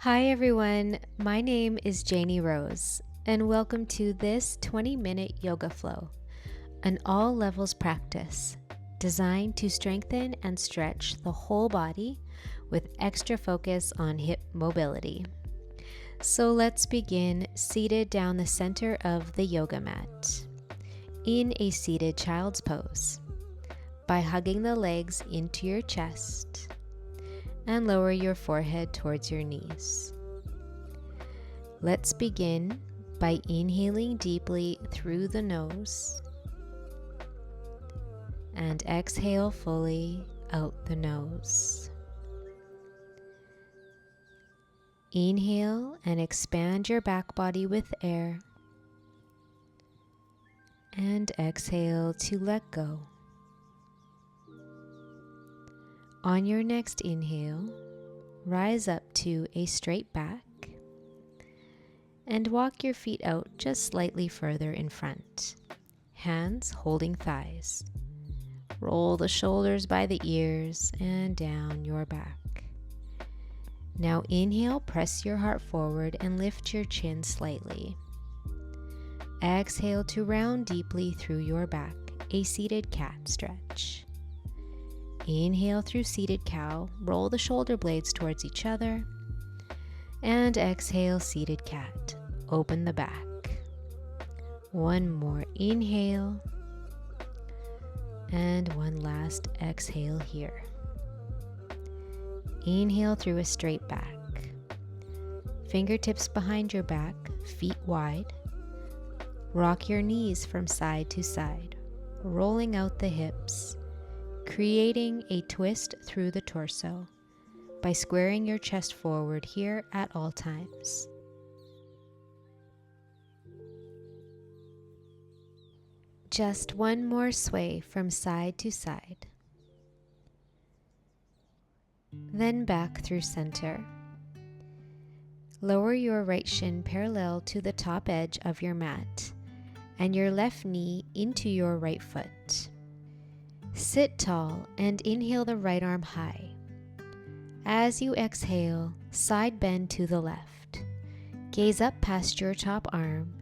Hi everyone, my name is Janie Rose, and welcome to this 20-minute yoga flow, an all levels practice designed to strengthen and stretch the whole body with extra focus on hip mobility. So let's begin seated down the center of the yoga mat in a seated child's pose by hugging the legs into your chest and lower your forehead towards your knees. Let's begin by inhaling deeply through the nose and exhale fully out the nose. Inhale and expand your back body with air, and exhale to let go. On your next inhale, rise up to a straight back and walk your feet out just slightly further in front, hands holding thighs. Roll the shoulders by the ears and down your back. Now inhale, press your heart forward and lift your chin slightly. Exhale to round deeply through your back, a seated cat stretch. Inhale through seated cow, roll the shoulder blades towards each other, and exhale seated cat, open the back. One more inhale, and one last exhale here. Inhale through a straight back. Fingertips behind your back, feet wide. Rock your knees from side to side, rolling out the hips, creating a twist through the torso by squaring your chest forward here at all times. Just one more sway from side to side. Then back through center. Lower your right shin parallel to the top edge of your mat and your left knee into your right foot. Sit tall and inhale the right arm high. As you exhale, side bend to the left. Gaze up past your top arm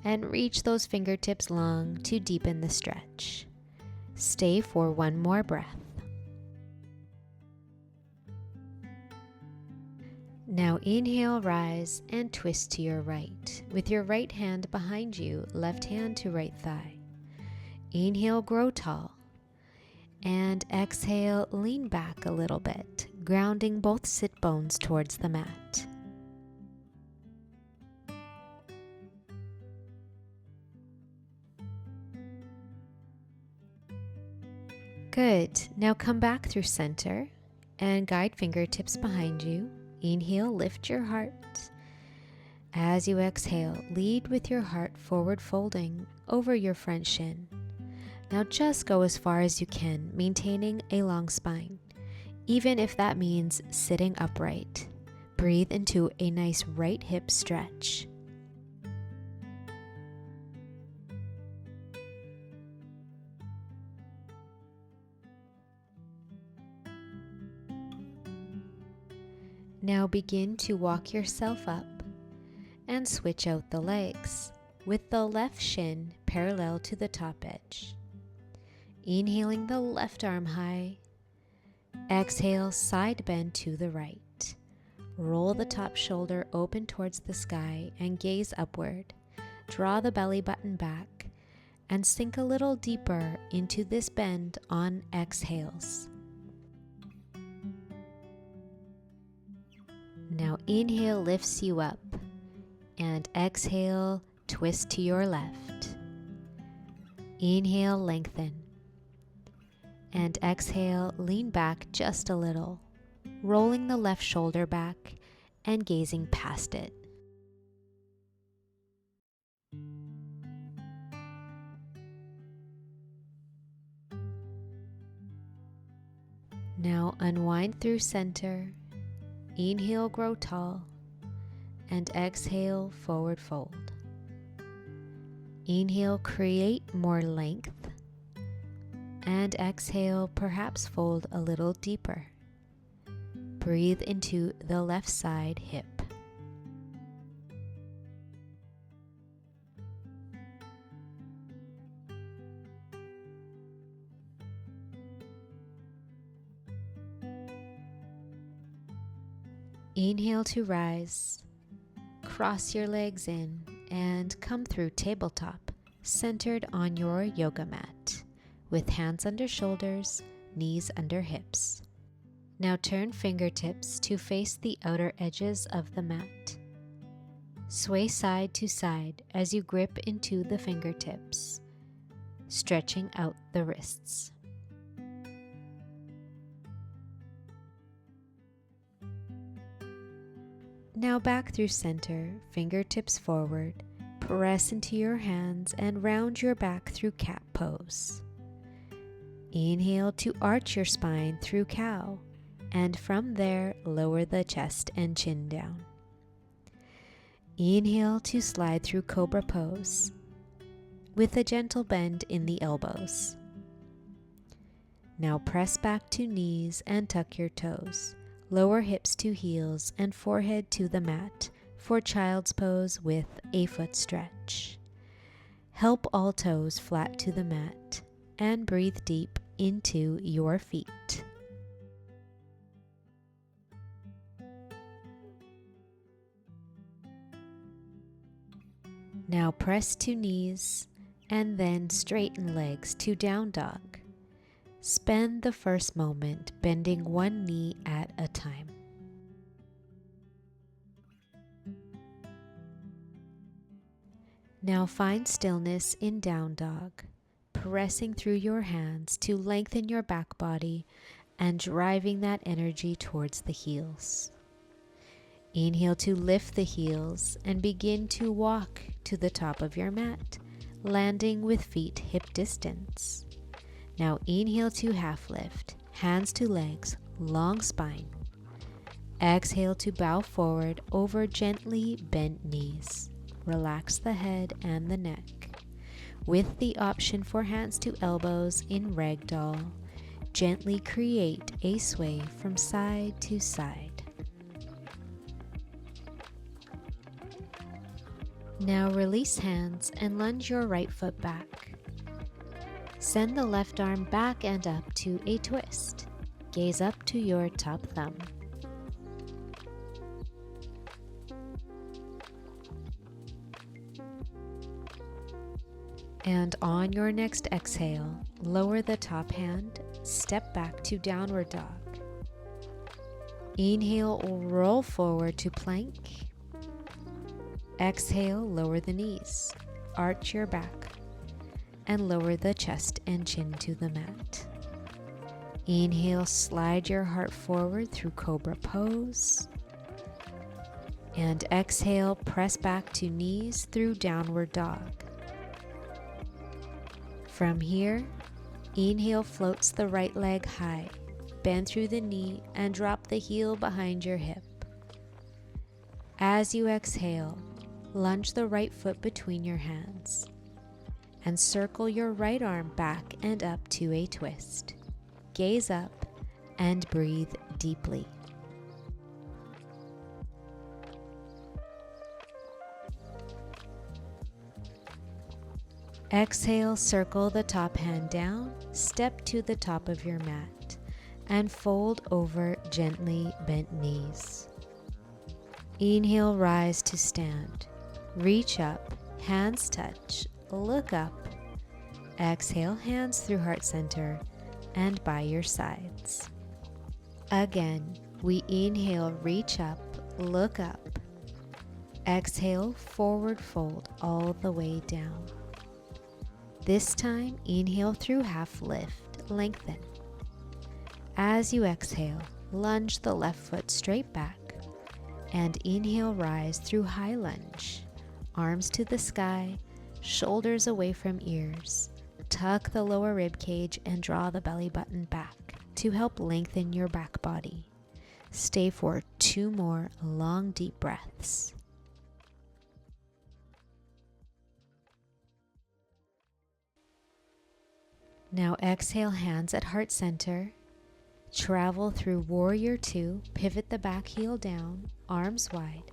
and reach those fingertips long to deepen the stretch. Stay for one more breath. Now inhale, rise and twist to your right. With your right hand behind you, left hand to right thigh. Inhale, grow tall. And exhale, lean back a little bit, grounding both sit bones towards the mat. Good. Now come back through center and guide fingertips behind you. Inhale, lift your heart. As you exhale, lead with your heart forward folding over your front shin. Now just go as far as you can, maintaining a long spine, even if that means sitting upright. Breathe into a nice right hip stretch. Now begin to walk yourself up and switch out the legs with the left shin parallel to the top edge. Inhaling the left arm high. Exhale, side bend to the right. Roll the top shoulder open towards the sky and gaze upward. Draw the belly button back and sink a little deeper into this bend on exhales. Now inhale lifts you up, and exhale, twist to your left. Inhale, lengthen. And exhale, lean back just a little, rolling the left shoulder back and gazing past it. Now unwind through center. Inhale, grow tall, and exhale, forward fold. Inhale, create more length, and exhale, perhaps fold a little deeper. Breathe into the left side hip. Inhale to rise. Cross your legs in and come through tabletop, centered on your yoga mat, with hands under shoulders, knees under hips. Now turn fingertips to face the outer edges of the mat. Sway side to side as you grip into the fingertips, stretching out the wrists. Now back through center, fingertips forward, press into your hands and round your back through cat pose. Inhale to arch your spine through cow, and from there lower the chest and chin down. Inhale to slide through cobra pose, with a gentle bend in the elbows. Now press back to knees and tuck your toes. Lower hips to heels and forehead to the mat for child's pose with a foot stretch. Help all toes flat to the mat and breathe deep into your feet. Now press to knees and then straighten legs to down dog. Spend the first moment bending one knee at a time. Now find stillness in down dog, pressing through your hands to lengthen your back body and driving that energy towards the heels. Inhale to lift the heels and begin to walk to the top of your mat, landing with feet hip distance. Now inhale to half lift, hands to legs, long spine. Exhale to bow forward over gently bent knees. Relax the head and the neck. With the option for hands to elbows in ragdoll, gently create a sway from side to side. Now release hands and lunge your right foot back. Send the left arm back and up to a twist. Gaze up to your top thumb. And on your next exhale, lower the top hand, step back to downward dog. Inhale, roll forward to plank. Exhale, lower the knees, arch your back, and lower the chest and chin to the mat. Inhale, slide your heart forward through cobra pose. And exhale, press back to knees through downward dog. From here, inhale floats the right leg high, bend through the knee and drop the heel behind your hip. As you exhale, lunge the right foot between your hands and circle your right arm back and up to a twist. Gaze up and breathe deeply. Exhale, circle the top hand down, step to the top of your mat, and fold over gently bent knees. Inhale, rise to stand. Reach up, hands touch, look up. Exhale, hands through heart center and by your sides. Again, we inhale, reach up, look up. Exhale, forward fold all the way down. This time, inhale through half lift, lengthen. As you exhale, lunge the left foot straight back and inhale, rise through high lunge. Arms to the sky, shoulders away from ears. Tuck the lower rib cage and draw the belly button back to help lengthen your back body. Stay for 2 more long, deep breaths. Now exhale, hands at heart center. Travel through warrior 2, pivot the back heel down, arms wide.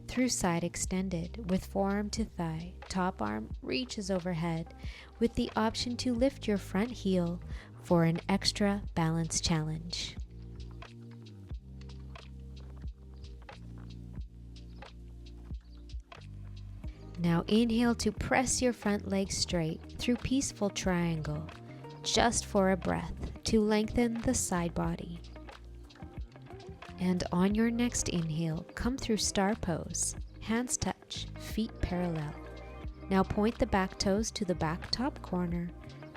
Through side extended with forearm to thigh, top arm reaches overhead with the option to lift your front heel for an extra balance challenge. Now inhale to press your front leg straight through peaceful triangle, just for a breath to lengthen the side body. And on your next inhale, come through star pose, hands touch, feet parallel. Now point the back toes to the back top corner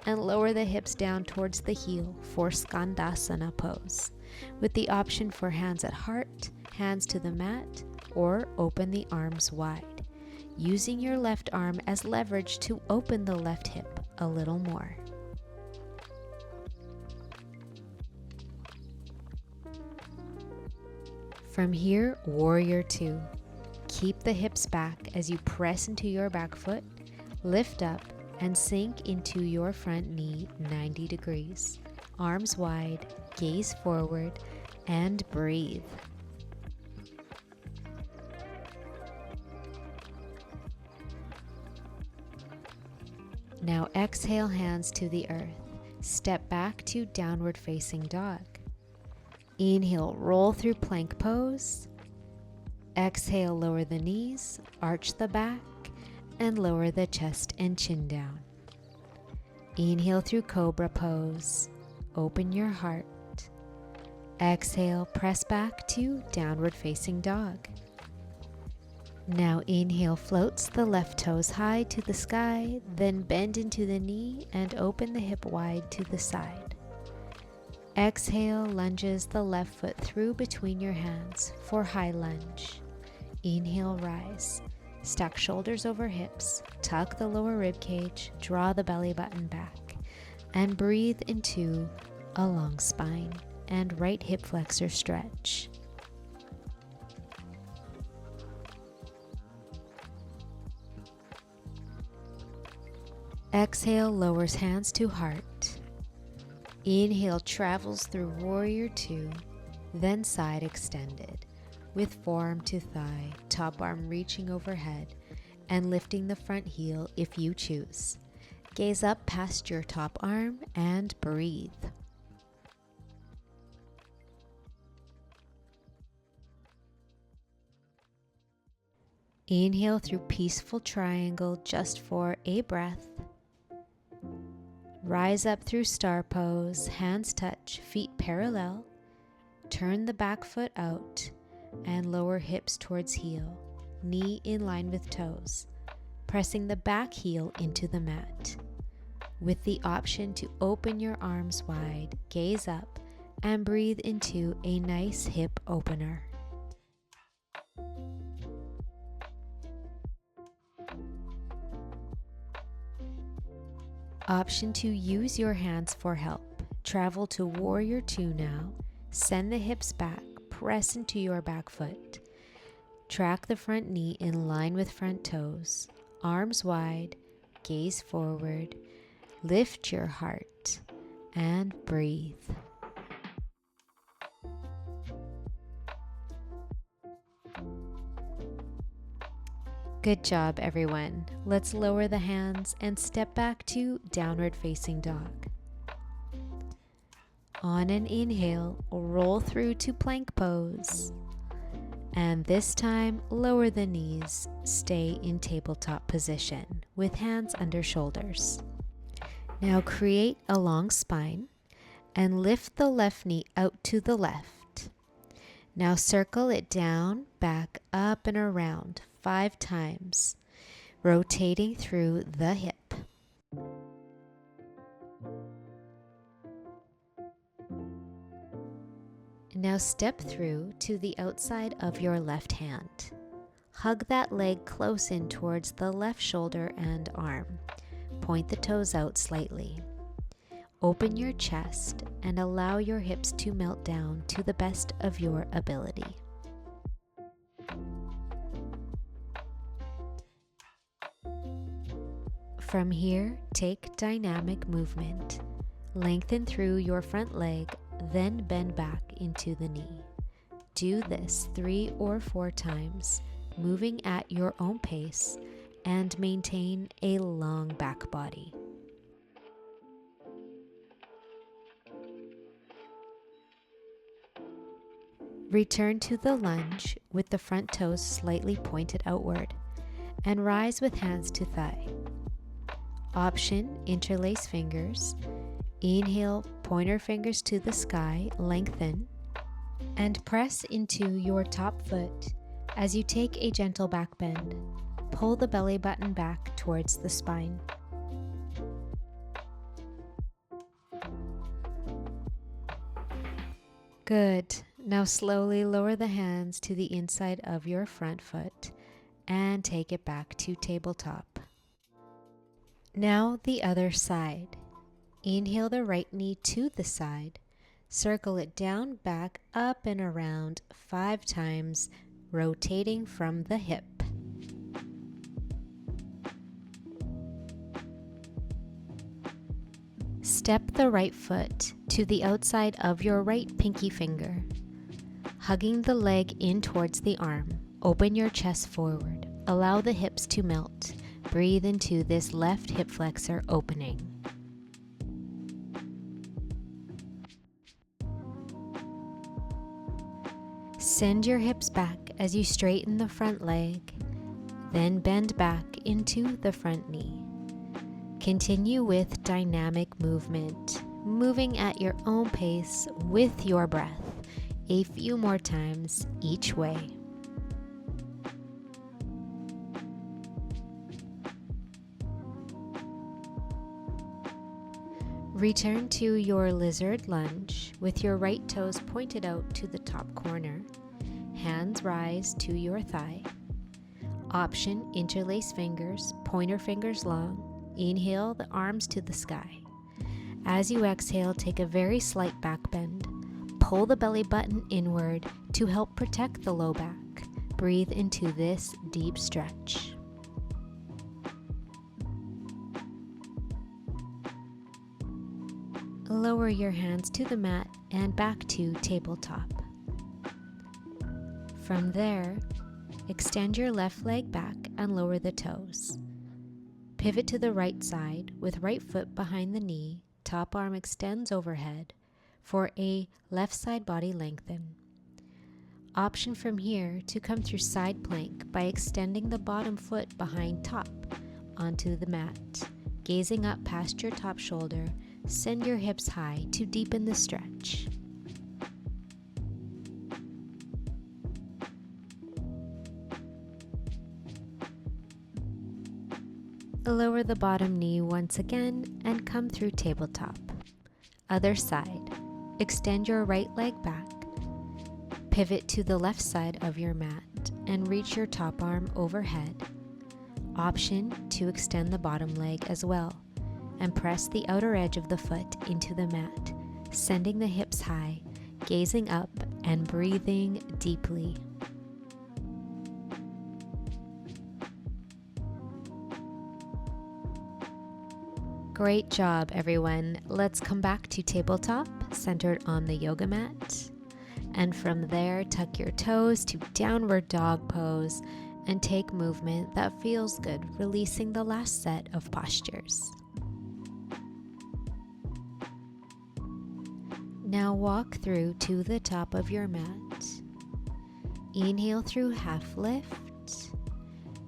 and lower the hips down towards the heel for Skandasana pose, with the option for hands at heart, hands to the mat, or open the arms wide, using your left arm as leverage to open the left hip a little more. From here, warrior two. Keep the hips back as you press into your back foot, lift up, and sink into your front knee 90 degrees. Arms wide, gaze forward, and breathe. Now exhale, hands to the earth. Step back to downward facing dog. Inhale, roll through plank pose. Exhale, lower the knees, arch the back, and lower the chest and chin down. Inhale through cobra pose. Open your heart. Exhale, press back to downward facing dog. Now inhale, floats the left toes high to the sky, then bend into the knee and open the hip wide to the side. Exhale, lunges the left foot through between your hands for high lunge. Inhale, rise. Stack shoulders over hips, tuck the lower rib cage, draw the belly button back, and breathe into a long spine and right hip flexor stretch. Exhale, lowers hands to heart. Inhale, travels through warrior two, then side extended, with forearm to thigh, top arm reaching overhead, and lifting the front heel if you choose. Gaze up past your top arm and breathe. Inhale through peaceful triangle just for a breath. Rise up through star pose, hands touch, feet parallel. Turn the back foot out and lower hips towards heel, knee in line with toes, pressing the back heel into the mat. With the option to open your arms wide, gaze up, and breathe into a nice hip opener. Option to use your hands for help. Travel to warrior two now. Send the hips back, press into your back foot. Track the front knee in line with front toes. Arms wide, gaze forward. Lift your heart and breathe. Good job, everyone. Let's lower the hands and step back to downward facing dog. On an inhale, roll through to plank pose. And this time, lower the knees. Stay in tabletop position with hands under shoulders. Now create a long spine and lift the left knee out to the left. Now circle it down, back, up, and around 5 times, rotating through the hip. Now step through to the outside of your left hand. Hug that leg close in towards the left shoulder and arm. Point the toes out slightly. Open your chest and allow your hips to melt down to the best of your ability. From here, take dynamic movement. Lengthen through your front leg, then bend back into the knee. Do this 3 or 4 times, moving at your own pace, and maintain a long back body. Return to the lunge with the front toes slightly pointed outward, and rise with hands to thigh. Option, interlace fingers. Inhale, pointer fingers to the sky, lengthen, and press into your top foot as you take a gentle back bend. Pull the belly button back towards the spine. Good. Now slowly lower the hands to the inside of your front foot and take it back to tabletop. Now the other side. Inhale the right knee to the side. Circle it down, back, up, and around 5 times, rotating from the hip. Step the right foot to the outside of your right pinky finger. Hugging the leg in towards the arm, open your chest forward. Allow the hips to melt. Breathe into this left hip flexor opening. Send your hips back as you straighten the front leg, then bend back into the front knee. Continue with dynamic movement, moving at your own pace with your breath, a few more times each way. Return to your lizard lunge with your right toes pointed out to the top corner. Hands rise to your thigh. Option, interlace fingers, pointer fingers long. Inhale the arms to the sky. As you exhale, take a very slight back bend. Pull the belly button inward to help protect the low back. Breathe into this deep stretch. Lower your hands to the mat and back to tabletop. From there, extend your left leg back and lower the toes. Pivot to the right side with right foot behind the knee, top arm extends overhead for a left side body lengthen. Option from here to come through side plank by extending the bottom foot behind top onto the mat. Gazing up past your top shoulder, send your hips high to deepen the stretch. Lower the bottom knee once again and come through tabletop. Other side. Extend your right leg back. Pivot to the left side of your mat and reach your top arm overhead. Option to extend the bottom leg as well and press the outer edge of the foot into the mat, sending the hips high, gazing up and breathing deeply. Great job, everyone. Let's come back to tabletop, centered on the yoga mat. And from there, tuck your toes to downward dog pose and take movement that feels good, releasing the last set of postures. Now walk through to the top of your mat. Inhale through half lift.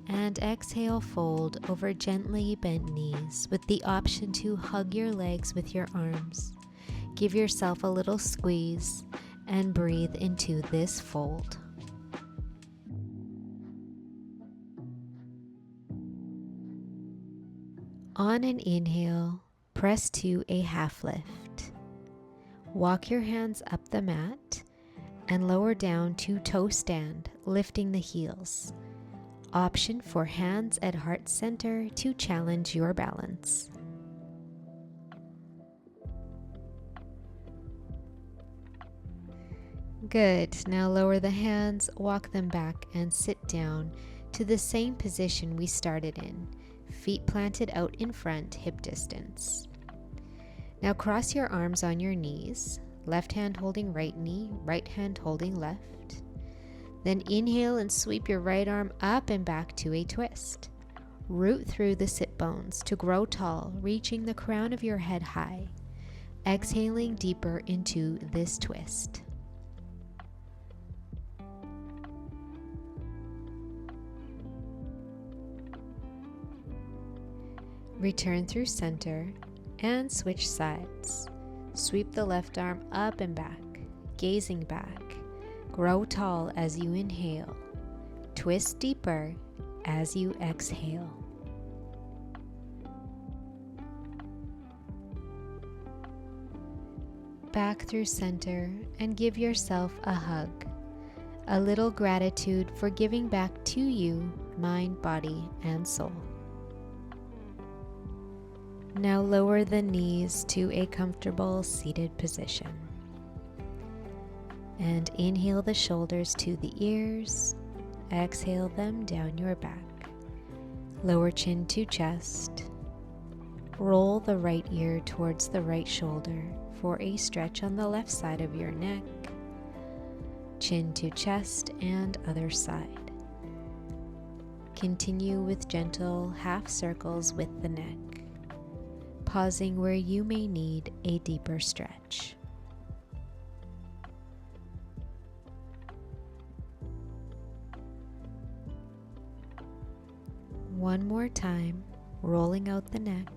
And exhale, fold over gently bent knees with the option to hug your legs with your arms. Give yourself a little squeeze and breathe into this fold. On an inhale, press to a half lift. Walk your hands up the mat and lower down to toe stand, lifting the heels. Option for hands at heart center to challenge your balance. Good. Now lower the hands, walk them back, and sit down to the same position we started in. Feet planted out in front, hip distance. Now cross your arms on your knees, left hand holding right knee, right hand holding left. Then inhale and sweep your right arm up and back to a twist. Root through the sit bones to grow tall, reaching the crown of your head high. Exhaling deeper into this twist. Return through center and switch sides. Sweep the left arm up and back, gazing back. Grow tall as you inhale. Twist deeper as you exhale. Back through center and give yourself a hug. A little gratitude for giving back to you, mind, body, and soul. Now lower the knees to a comfortable seated position. And inhale the shoulders to the ears. Exhale them down your back. Lower chin to chest. Roll the right ear towards the right shoulder for a stretch on the left side of your neck. Chin to chest and other side. Continue with gentle half circles with the neck, pausing where you may need a deeper stretch. One more time, rolling out the neck.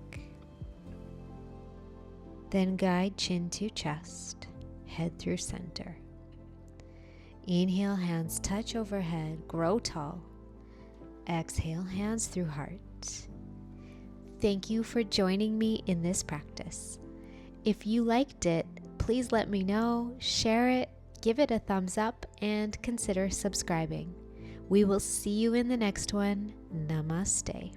Then guide chin to chest, head through center. Inhale, hands touch overhead, grow tall. Exhale, hands through heart. Thank you for joining me in this practice. If you liked it, please let me know, share it, give it a thumbs up, and consider subscribing. We will see you in the next one. Namaste.